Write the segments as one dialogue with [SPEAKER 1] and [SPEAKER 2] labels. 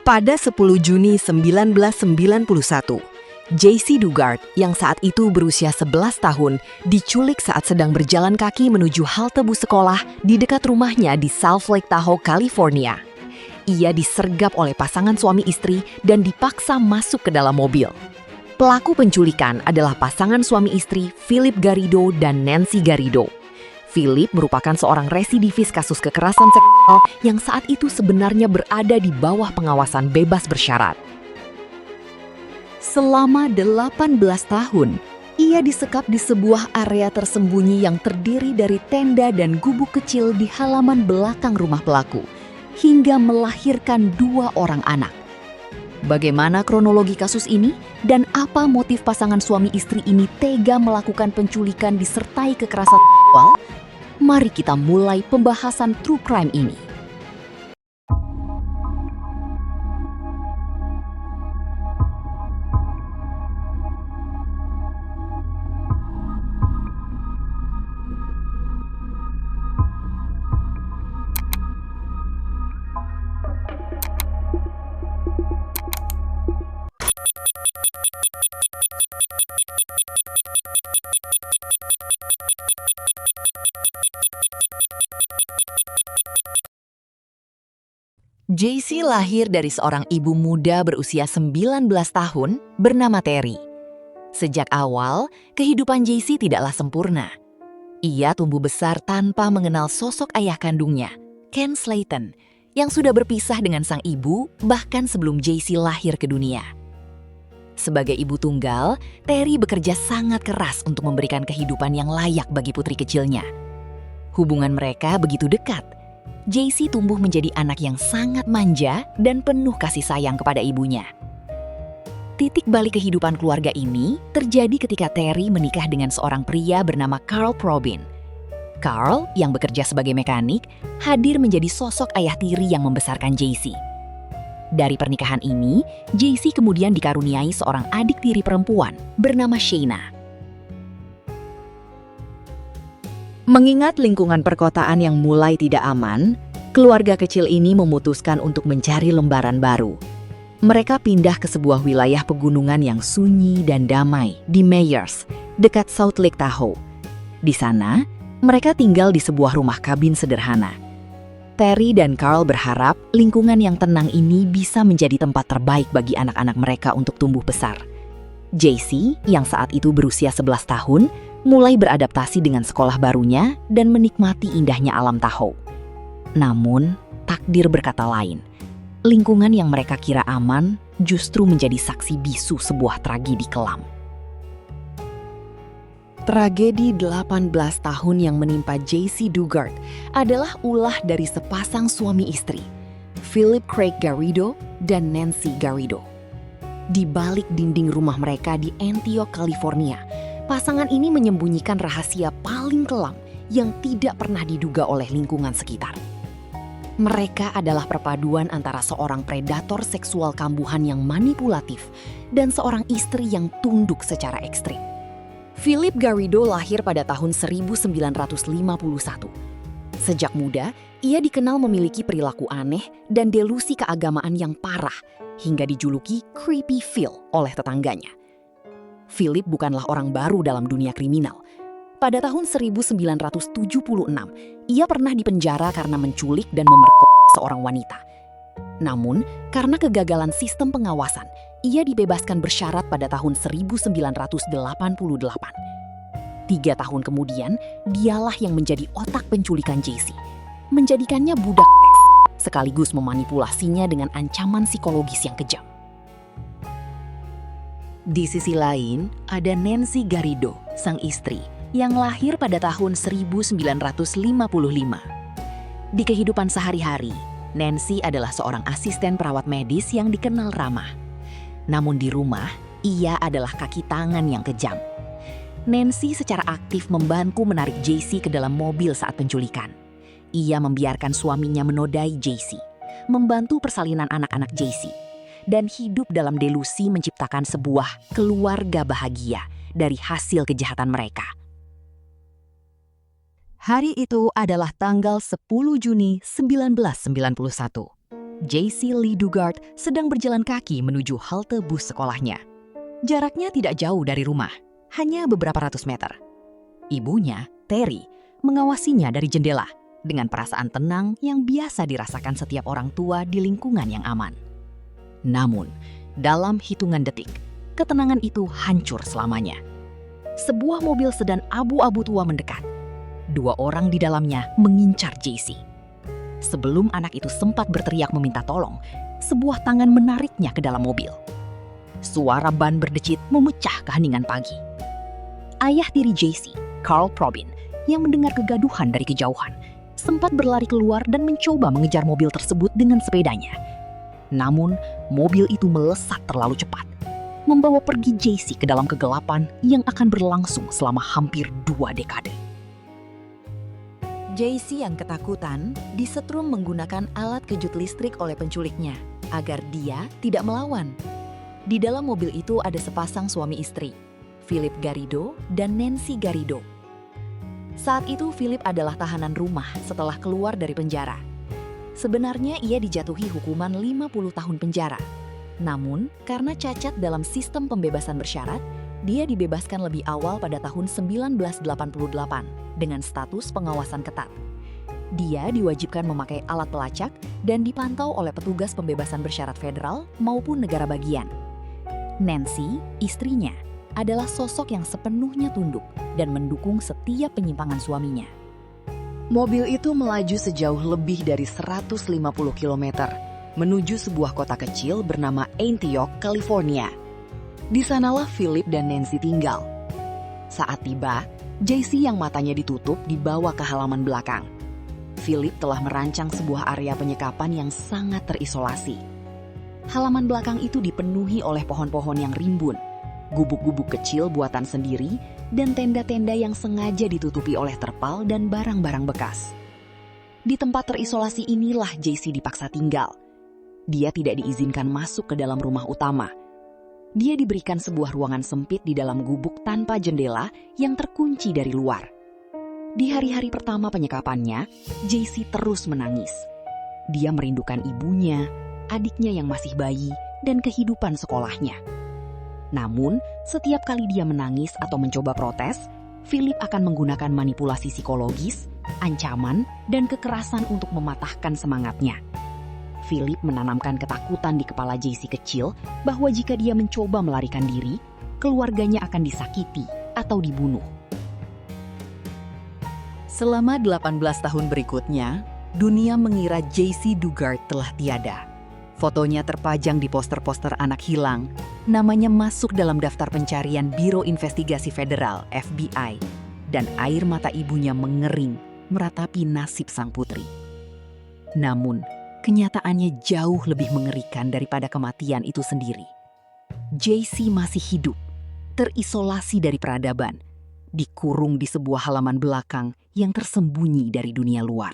[SPEAKER 1] Pada 10 Juni 1991, JC Dugard yang saat itu berusia 11 tahun diculik saat sedang berjalan kaki menuju halte bus sekolah di dekat rumahnya di South Lake Tahoe, California. Ia disergap oleh pasangan suami istri dan dipaksa masuk ke dalam mobil. Pelaku penculikan adalah pasangan suami istri Philip Garrido dan Nancy Garrido. Philip merupakan seorang residivis kasus kekerasan seksual yang saat itu sebenarnya berada di bawah pengawasan bebas bersyarat. Selama 18 tahun, ia disekap di sebuah area tersembunyi yang terdiri dari tenda dan gubuk kecil di halaman belakang rumah pelaku, hingga melahirkan 2 orang anak. Bagaimana kronologi kasus ini dan apa motif pasangan suami istri ini tega melakukan penculikan disertai kekerasan seksual? Mari kita mulai pembahasan true crime ini. JC lahir dari seorang ibu muda berusia 19 tahun bernama Terry. Sejak awal, kehidupan JC tidaklah sempurna. Ia tumbuh besar tanpa mengenal sosok ayah kandungnya, Ken Slayton, yang sudah berpisah dengan sang ibu bahkan sebelum JC lahir ke dunia. Sebagai ibu tunggal, Terry bekerja sangat keras untuk memberikan kehidupan yang layak bagi putri kecilnya. Hubungan mereka begitu dekat. JC tumbuh menjadi anak yang sangat manja dan penuh kasih sayang kepada ibunya. Titik balik kehidupan keluarga ini terjadi ketika Terry menikah dengan seorang pria bernama Carl Probin. Carl, yang bekerja sebagai mekanik, hadir menjadi sosok ayah tiri yang membesarkan JC. Dari pernikahan ini, JC kemudian dikaruniai seorang adik tiri perempuan bernama Shayna. Mengingat lingkungan perkotaan yang mulai tidak aman, keluarga kecil ini memutuskan untuk mencari lembaran baru. Mereka pindah ke sebuah wilayah pegunungan yang sunyi dan damai di Myers, dekat South Lake Tahoe. Di sana, mereka tinggal di sebuah rumah kabin sederhana. Terry dan Carl berharap lingkungan yang tenang ini bisa menjadi tempat terbaik bagi anak-anak mereka untuk tumbuh besar. JC, yang saat itu berusia 11 tahun, mulai beradaptasi dengan sekolah barunya dan menikmati indahnya alam Tahoe. Namun, takdir berkata lain. Lingkungan yang mereka kira aman justru menjadi saksi bisu sebuah tragedi kelam. Tragedi 18 tahun yang menimpa JC Dugard adalah ulah dari sepasang suami istri, Philip Craig Garrido dan Nancy Garrido. Di balik dinding rumah mereka di Antioch, California, pasangan ini menyembunyikan rahasia paling kelam yang tidak pernah diduga oleh lingkungan sekitar. Mereka adalah perpaduan antara seorang predator seksual kambuhan yang manipulatif dan seorang istri yang tunduk secara ekstrim. Philip Garrido lahir pada tahun 1951. Sejak muda, ia dikenal memiliki perilaku aneh dan delusi keagamaan yang parah hingga dijuluki Creepy Phil oleh tetangganya. Philip bukanlah orang baru dalam dunia kriminal. Pada tahun 1976, ia pernah dipenjara karena menculik dan memerkosa seorang wanita. Namun, karena kegagalan sistem pengawasan, ia dibebaskan bersyarat pada tahun 1988. 3 tahun kemudian, dialah yang menjadi otak penculikan JC, menjadikannya budak seks, sekaligus memanipulasinya dengan ancaman psikologis yang kejam. Di sisi lain, ada Nancy Garrido, sang istri, yang lahir pada tahun 1955. Di kehidupan sehari-hari, Nancy adalah seorang asisten perawat medis yang dikenal ramah. Namun di rumah, ia adalah kaki tangan yang kejam. Nancy secara aktif membantu menarik JC ke dalam mobil saat penculikan. Ia membiarkan suaminya menodai JC, membantu persalinan anak-anak JC, dan hidup dalam delusi menciptakan sebuah keluarga bahagia dari hasil kejahatan mereka. Hari itu adalah tanggal 10 Juni 1991. JC Lee Dugard sedang berjalan kaki menuju halte bus sekolahnya. Jaraknya tidak jauh dari rumah, hanya beberapa ratus meter. Ibunya, Terry, mengawasinya dari jendela dengan perasaan tenang yang biasa dirasakan setiap orang tua di lingkungan yang aman. Namun, dalam hitungan detik, ketenangan itu hancur selamanya. Sebuah mobil sedan abu-abu tua mendekat. 2 orang di dalamnya mengincar JC. Sebelum anak itu sempat berteriak meminta tolong, sebuah tangan menariknya ke dalam mobil. Suara ban berdecit memecah keheningan pagi. Ayah tiri JC, Carl Probin, yang mendengar kegaduhan dari kejauhan, sempat berlari keluar dan mencoba mengejar mobil tersebut dengan sepedanya. Namun, mobil itu melesat terlalu cepat, membawa pergi JC ke dalam kegelapan yang akan berlangsung selama hampir 2 dekade. JC yang ketakutan disetrum menggunakan alat kejut listrik oleh penculiknya agar dia tidak melawan. Di dalam mobil itu ada sepasang suami istri, Philip Garrido dan Nancy Garrido. Saat itu Philip adalah tahanan rumah setelah keluar dari penjara. Sebenarnya ia dijatuhi hukuman 50 tahun penjara. Namun, karena cacat dalam sistem pembebasan bersyarat, dia dibebaskan lebih awal pada tahun 1988 dengan status pengawasan ketat. Dia diwajibkan memakai alat pelacak dan dipantau oleh petugas pembebasan bersyarat federal maupun negara bagian. Nancy, istrinya, adalah sosok yang sepenuhnya tunduk dan mendukung setiap penyimpangan suaminya. Mobil itu melaju sejauh lebih dari 150 km menuju sebuah kota kecil bernama Antioch, California. Di sanalah Philip dan Nancy tinggal. Saat tiba, JC yang matanya ditutup dibawa ke halaman belakang. Philip telah merancang sebuah area penyekapan yang sangat terisolasi. Halaman belakang itu dipenuhi oleh pohon-pohon yang rimbun, gubuk-gubuk kecil buatan sendiri, dan tenda-tenda yang sengaja ditutupi oleh terpal dan barang-barang bekas. Di tempat terisolasi inilah JC dipaksa tinggal. Dia tidak diizinkan masuk ke dalam rumah utama. Dia diberikan sebuah ruangan sempit di dalam gubuk tanpa jendela yang terkunci dari luar. Di hari-hari pertama penyekapannya, JC terus menangis. Dia merindukan ibunya, adiknya yang masih bayi, dan kehidupan sekolahnya. Namun, setiap kali dia menangis atau mencoba protes, Philip akan menggunakan manipulasi psikologis, ancaman, dan kekerasan untuk mematahkan semangatnya. Philip menanamkan ketakutan di kepala JC kecil bahwa jika dia mencoba melarikan diri, keluarganya akan disakiti atau dibunuh. Selama 18 tahun berikutnya, dunia mengira JC Dugard telah tiada. Fotonya terpajang di poster-poster anak hilang, namanya masuk dalam daftar pencarian Biro Investigasi Federal (FBI), dan air mata ibunya mengering meratapi nasib sang putri. Namun, kenyataannya jauh lebih mengerikan daripada kematian itu sendiri. JC masih hidup, terisolasi dari peradaban, dikurung di sebuah halaman belakang yang tersembunyi dari dunia luar.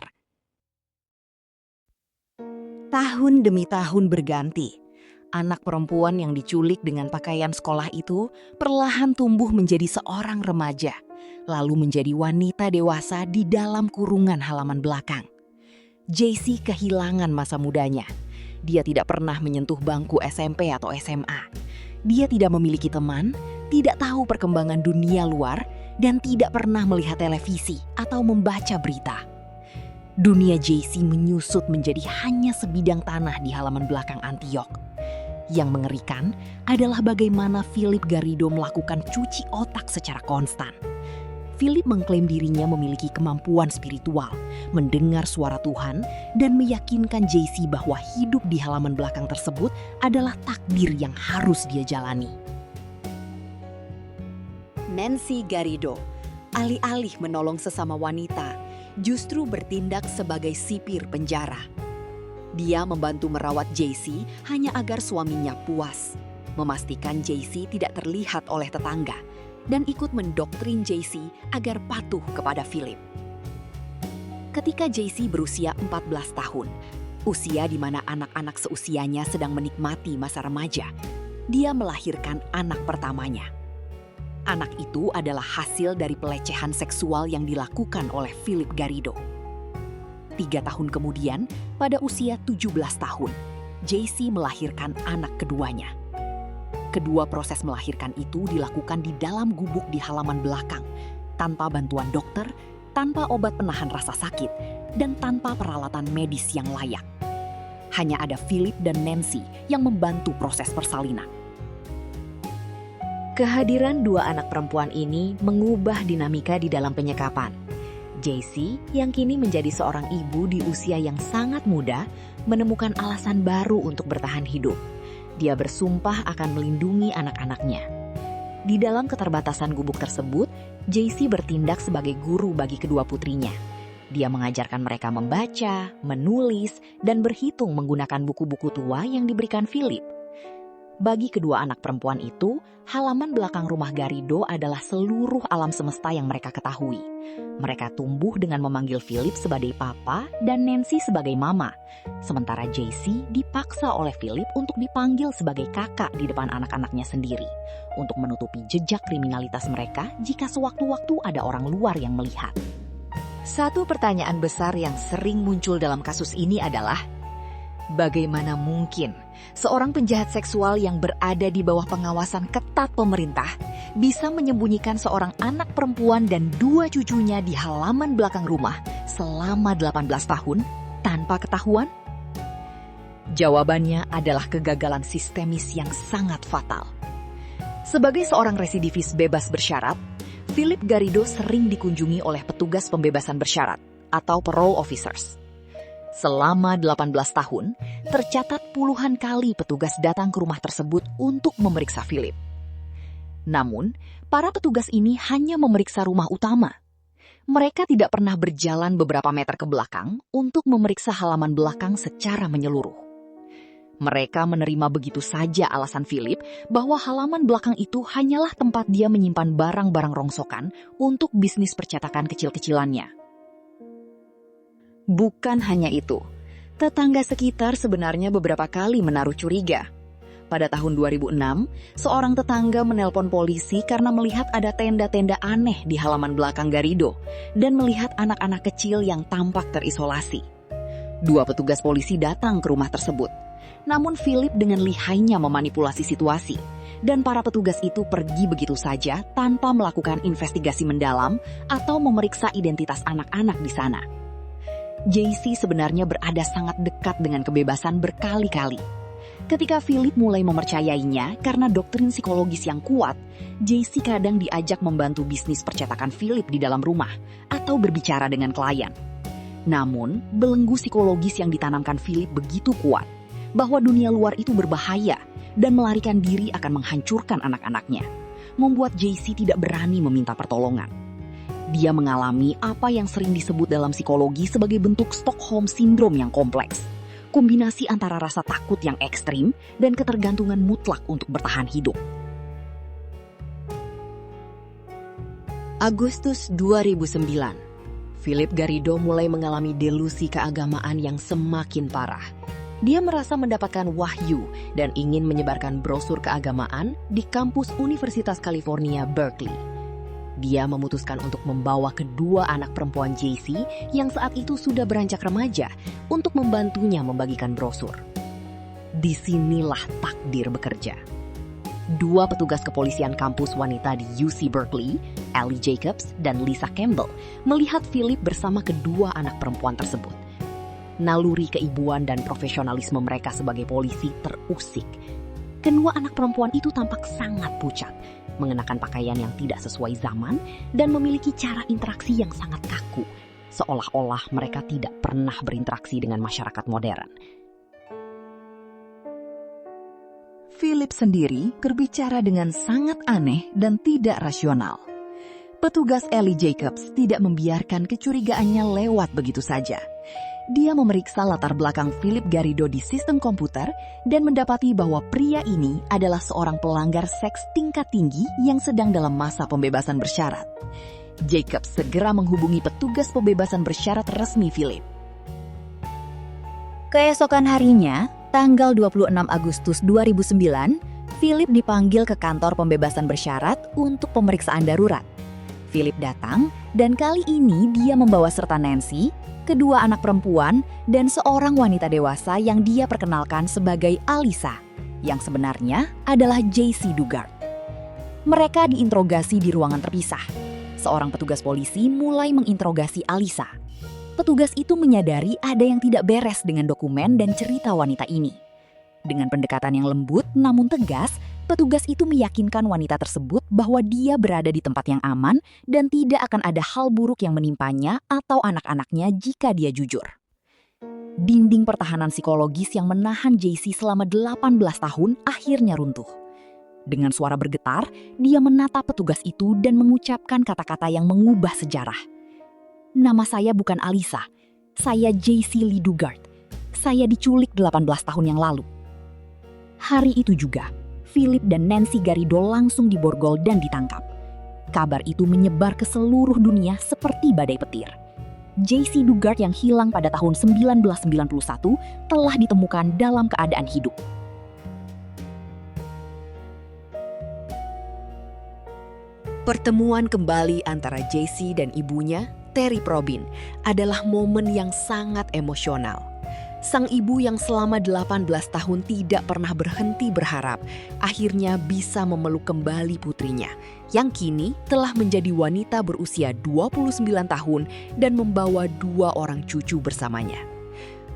[SPEAKER 1] Tahun demi tahun berganti. Anak perempuan yang diculik dengan pakaian sekolah itu perlahan tumbuh menjadi seorang remaja, lalu menjadi wanita dewasa di dalam kurungan halaman belakang. JC kehilangan masa mudanya. Dia tidak pernah menyentuh bangku SMP atau SMA. Dia tidak memiliki teman, tidak tahu perkembangan dunia luar, dan tidak pernah melihat televisi atau membaca berita. Dunia JC menyusut menjadi hanya sebidang tanah di halaman belakang Antioch. Yang mengerikan adalah bagaimana Philip Garrido melakukan cuci otak secara konstan. Philip mengklaim dirinya memiliki kemampuan spiritual, mendengar suara Tuhan, dan meyakinkan JC bahwa hidup di halaman belakang tersebut adalah takdir yang harus dia jalani. Nancy Garrido, alih-alih menolong sesama wanita, justru bertindak sebagai sipir penjara. Dia membantu merawat JC hanya agar suaminya puas, memastikan JC tidak terlihat oleh tetangga, dan ikut mendoktrin JC agar patuh kepada Philip. Ketika JC berusia 14 tahun, usia di mana anak-anak seusianya sedang menikmati masa remaja, dia melahirkan anak pertamanya. Anak itu adalah hasil dari pelecehan seksual yang dilakukan oleh Philip Garrido. 3 tahun kemudian, pada usia 17 tahun, JC melahirkan anak keduanya. Kedua proses melahirkan itu dilakukan di dalam gubuk di halaman belakang, tanpa bantuan dokter, tanpa obat penahan rasa sakit, dan tanpa peralatan medis yang layak. Hanya ada Philip dan Nancy yang membantu proses persalinan.
[SPEAKER 2] Kehadiran dua anak perempuan ini mengubah dinamika di dalam penyekapan. JC, yang kini menjadi seorang ibu di usia yang sangat muda, menemukan alasan baru untuk bertahan hidup. Dia bersumpah akan melindungi anak-anaknya. Di dalam keterbatasan gubuk tersebut, JC bertindak sebagai guru bagi kedua putrinya. Dia mengajarkan mereka membaca, menulis, dan berhitung menggunakan buku-buku tua yang diberikan Philip. Bagi kedua anak perempuan itu, halaman belakang rumah Garrido adalah seluruh alam semesta yang mereka ketahui. Mereka tumbuh dengan memanggil Philip sebagai papa dan Nancy sebagai mama. Sementara JC dipaksa oleh Philip untuk dipanggil sebagai kakak di depan anak-anaknya sendiri, untuk menutupi jejak kriminalitas mereka jika sewaktu-waktu ada orang luar yang melihat. Satu pertanyaan besar yang sering muncul dalam kasus ini adalah, bagaimana mungkin seorang penjahat seksual yang berada di bawah pengawasan ketat pemerintah bisa menyembunyikan seorang anak perempuan dan 2 cucunya di halaman belakang rumah selama 18 tahun tanpa ketahuan? Jawabannya adalah kegagalan sistemis yang sangat fatal. Sebagai seorang residivis bebas bersyarat, Philip Garrido sering dikunjungi oleh petugas pembebasan bersyarat atau parole officers. Selama 18 tahun, tercatat puluhan kali petugas datang ke rumah tersebut untuk memeriksa Philip. Namun, para petugas ini hanya memeriksa rumah utama. Mereka tidak pernah berjalan beberapa meter ke belakang untuk memeriksa halaman belakang secara menyeluruh. Mereka menerima begitu saja alasan Philip bahwa halaman belakang itu hanyalah tempat dia menyimpan barang-barang rongsokan untuk bisnis percetakan kecil-kecilannya. Bukan hanya itu, tetangga sekitar sebenarnya beberapa kali menaruh curiga. Pada tahun 2006, seorang tetangga menelpon polisi karena melihat ada tenda-tenda aneh di halaman belakang Garrido dan melihat anak-anak kecil yang tampak terisolasi. 2 petugas polisi datang ke rumah tersebut. Namun Philip dengan lihainya memanipulasi situasi, dan para petugas itu pergi begitu saja tanpa melakukan investigasi mendalam atau memeriksa identitas anak-anak di sana. JC sebenarnya berada sangat dekat dengan kebebasan berkali-kali. Ketika Philip mulai mempercayainya karena doktrin psikologis yang kuat, JC kadang diajak membantu bisnis percetakan Philip di dalam rumah atau berbicara dengan klien. Namun, belenggu psikologis yang ditanamkan Philip begitu kuat bahwa dunia luar itu berbahaya dan melarikan diri akan menghancurkan anak-anaknya, membuat JC tidak berani meminta pertolongan. Dia mengalami apa yang sering disebut dalam psikologi sebagai bentuk Stockholm Syndrome yang kompleks, kombinasi antara rasa takut yang ekstrim dan ketergantungan mutlak untuk bertahan hidup. Agustus 2009, Philip Garrido mulai mengalami delusi keagamaan yang semakin parah. Dia merasa mendapatkan wahyu dan ingin menyebarkan brosur keagamaan di kampus Universitas California, Berkeley. Dia memutuskan untuk membawa kedua anak perempuan JC yang saat itu sudah beranjak remaja untuk membantunya membagikan brosur. Disinilah takdir bekerja. 2 petugas kepolisian kampus wanita di UC Berkeley, Ellie Jacobs dan Lisa Campbell, melihat Philip bersama kedua anak perempuan tersebut. Naluri keibuan dan profesionalisme mereka sebagai polisi terusik. Kedua anak perempuan itu tampak sangat pucat, mengenakan pakaian yang tidak sesuai zaman, dan memiliki cara interaksi yang sangat kaku, seolah-olah mereka tidak pernah berinteraksi dengan masyarakat modern. Philip sendiri berbicara dengan sangat aneh dan tidak rasional. Petugas Ellie Jacobs tidak membiarkan kecurigaannya lewat begitu saja. Dia memeriksa latar belakang Philip Garrido di sistem komputer dan mendapati bahwa pria ini adalah seorang pelanggar seks tingkat tinggi yang sedang dalam masa pembebasan bersyarat. Jacobs segera menghubungi petugas pembebasan bersyarat resmi Philip.
[SPEAKER 3] Keesokan harinya, tanggal 26 Agustus 2009, Philip dipanggil ke kantor pembebasan bersyarat untuk pemeriksaan darurat. Philip datang dan kali ini dia membawa serta Nancy, kedua anak perempuan, dan seorang wanita dewasa yang dia perkenalkan sebagai Alisa, yang sebenarnya adalah JC Dugard. Mereka diinterogasi di ruangan terpisah. Seorang petugas polisi mulai menginterogasi Alisa. Petugas itu menyadari ada yang tidak beres dengan dokumen dan cerita wanita ini. Dengan pendekatan yang lembut namun tegas, petugas itu meyakinkan wanita tersebut bahwa dia berada di tempat yang aman dan tidak akan ada hal buruk yang menimpanya atau anak-anaknya jika dia jujur. Dinding pertahanan psikologis yang menahan JC selama 18 tahun akhirnya runtuh. Dengan suara bergetar, dia menatap petugas itu dan mengucapkan kata-kata yang mengubah sejarah. Nama saya bukan Alisa, saya JC Lee Dugard. Saya diculik 18 tahun yang lalu. Hari itu juga, Philip dan Nancy Garrido langsung diborgol dan ditangkap. Kabar itu menyebar ke seluruh dunia seperti badai petir. JC Dugard yang hilang pada tahun 1991 telah ditemukan dalam keadaan hidup.
[SPEAKER 1] Pertemuan kembali antara JC dan ibunya, Terry Probyn, adalah momen yang sangat emosional. Sang ibu yang selama 18 tahun tidak pernah berhenti berharap akhirnya bisa memeluk kembali putrinya, yang kini telah menjadi wanita berusia 29 tahun dan membawa 2 orang cucu bersamanya.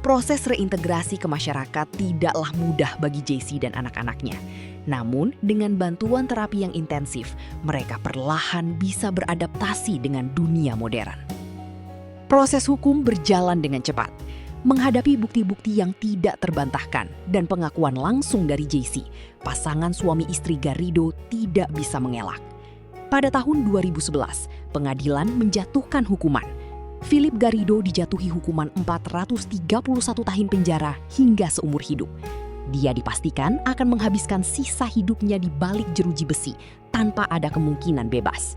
[SPEAKER 1] Proses reintegrasi ke masyarakat tidaklah mudah bagi JC dan anak-anaknya. Namun, dengan bantuan terapi yang intensif, mereka perlahan bisa beradaptasi dengan dunia modern. Proses hukum berjalan dengan cepat. Menghadapi bukti-bukti yang tidak terbantahkan dan pengakuan langsung dari JC, pasangan suami istri Garrido tidak bisa mengelak. Pada tahun 2011, pengadilan menjatuhkan hukuman. Philip Garrido dijatuhi hukuman 431 tahun penjara hingga seumur hidup. Dia dipastikan akan menghabiskan sisa hidupnya di balik jeruji besi tanpa ada kemungkinan bebas.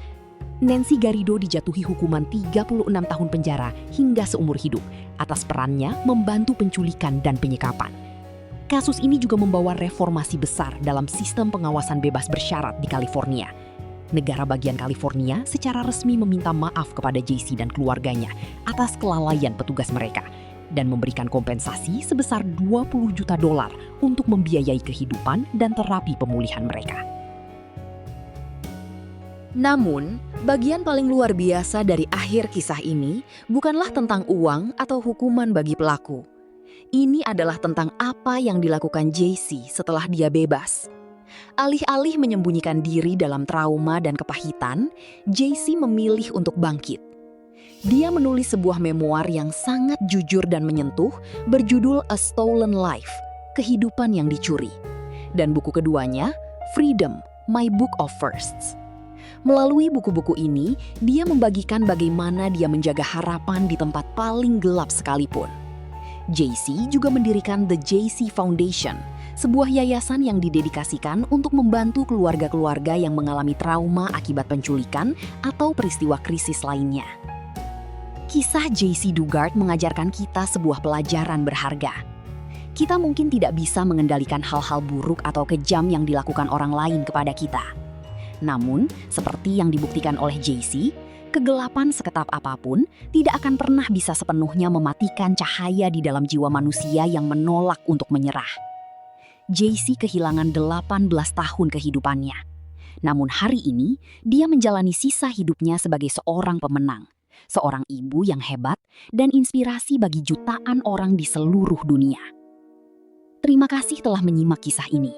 [SPEAKER 1] Nancy Garrido dijatuhi hukuman 36 tahun penjara hingga seumur hidup atas perannya membantu penculikan dan penyekapan. Kasus ini juga membawa reformasi besar dalam sistem pengawasan bebas bersyarat di California. Negara bagian California secara resmi meminta maaf kepada JC dan keluarganya atas kelalaian petugas mereka dan memberikan kompensasi sebesar $20 juta untuk membiayai kehidupan dan terapi pemulihan mereka. Namun, bagian paling luar biasa dari akhir kisah ini bukanlah tentang uang atau hukuman bagi pelaku. Ini adalah tentang apa yang dilakukan JC setelah dia bebas. Alih-alih menyembunyikan diri dalam trauma dan kepahitan, JC memilih untuk bangkit. Dia menulis sebuah memoir yang sangat jujur dan menyentuh berjudul A Stolen Life, Kehidupan yang Dicuri. Dan buku keduanya, Freedom, My Book of Firsts. Melalui buku-buku ini, dia membagikan bagaimana dia menjaga harapan di tempat paling gelap sekalipun. JC juga mendirikan The JC Foundation, sebuah yayasan yang didedikasikan untuk membantu keluarga-keluarga yang mengalami trauma akibat penculikan atau peristiwa krisis lainnya. Kisah JC Dugard mengajarkan kita sebuah pelajaran berharga. Kita mungkin tidak bisa mengendalikan hal-hal buruk atau kejam yang dilakukan orang lain kepada kita. Namun, seperti yang dibuktikan oleh JC, kegelapan seketap apapun tidak akan pernah bisa sepenuhnya mematikan cahaya di dalam jiwa manusia yang menolak untuk menyerah. JC kehilangan 18 tahun kehidupannya. Namun hari ini, dia menjalani sisa hidupnya sebagai seorang pemenang. Seorang ibu yang hebat dan inspirasi bagi jutaan orang di seluruh dunia. Terima kasih telah menyimak kisah ini.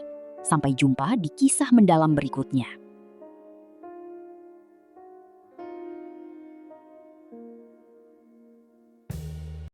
[SPEAKER 1] Sampai jumpa di kisah mendalam berikutnya.